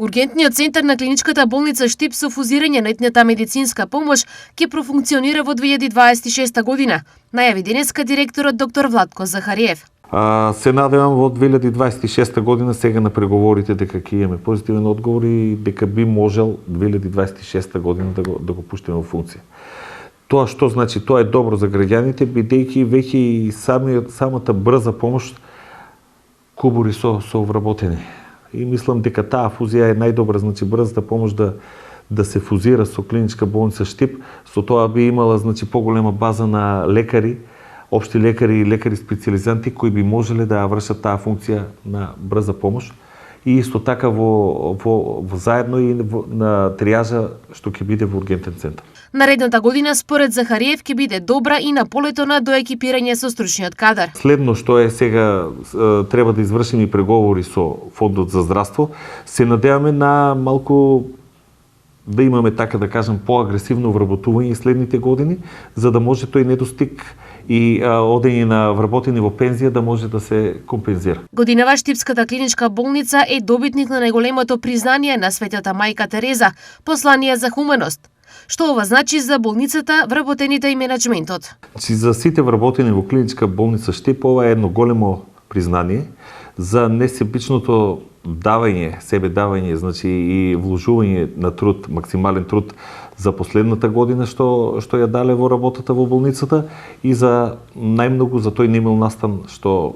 Ургентниот центар на клиничката болница Штип со фузирање на итната медицинска помош ќе профункционира во 2026 година, најави денеска директорот доктор Владко Захариев. Се надевам во 2026 година сега на преговорите дека ќе имаме позитивен одговор и дека би можел 2026 година да го пуштиме во функција. Тоа што значи? Тоа е добро за граѓаните, бидејќи веќе и самата брза помош кубури со вработени. И мислам дека таа фузија е најдобра, значи брзата помош да се фузира со клиничка болница Штип, со тоа би имала значи поголема база на лекари, општи лекари и лекари специјализанти кои би можеле да вршат таа функција на брза помош и исто така во заедно и на триажа што ќе биде во ургентен центар. Наредната година според Захариев ќе биде добра и на полето на доекипирање со стручниот кадар. Следно што е сега треба да извршиме и преговори со Фондот за здравство, се надеваме на малку да имаме така да кажам поагресивно вработување следните години, за да може тој недостиг и одење на вработени во пензија да може да се компензира. Годинава Штипската клиничка болница е добитник на најголемото признание на Светата мајка Тереза, послание за хуманост. Што ова значи за болницата, вработените и менеджментот? За сите вработени во клиничка болница Штип ова е едно големо признание за несебичното давање, себедавање, значи и вложување на труд, максимален труд за последната година што ја дале во работата во болницата и за најмногу за тој немил настан што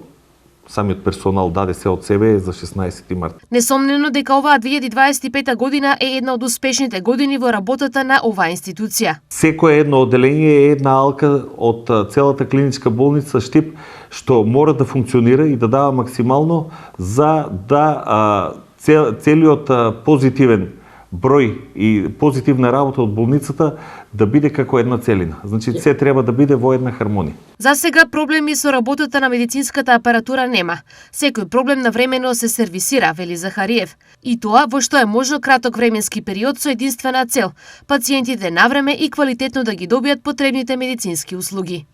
самиот персонал даде се од себе за 16 март. Несомнено дека оваа 2025 година е една од успешните години во работата на оваа институција. Секое едно одделение е една алка од целата клиничка болница Штип што мора да функционира и да дава максимално за да целиот позитивен број и позитивна работа од болницата да биде како една целина. Значи, се треба да биде во една хармонија. За сега проблеми со работата на медицинската апаратура нема. Секој проблем навремено се сервисира, вели Захариев. И тоа во што е можно краток временски период со единствена цел – пациентите навреме и квалитетно да ги добијат потребните медицински услуги.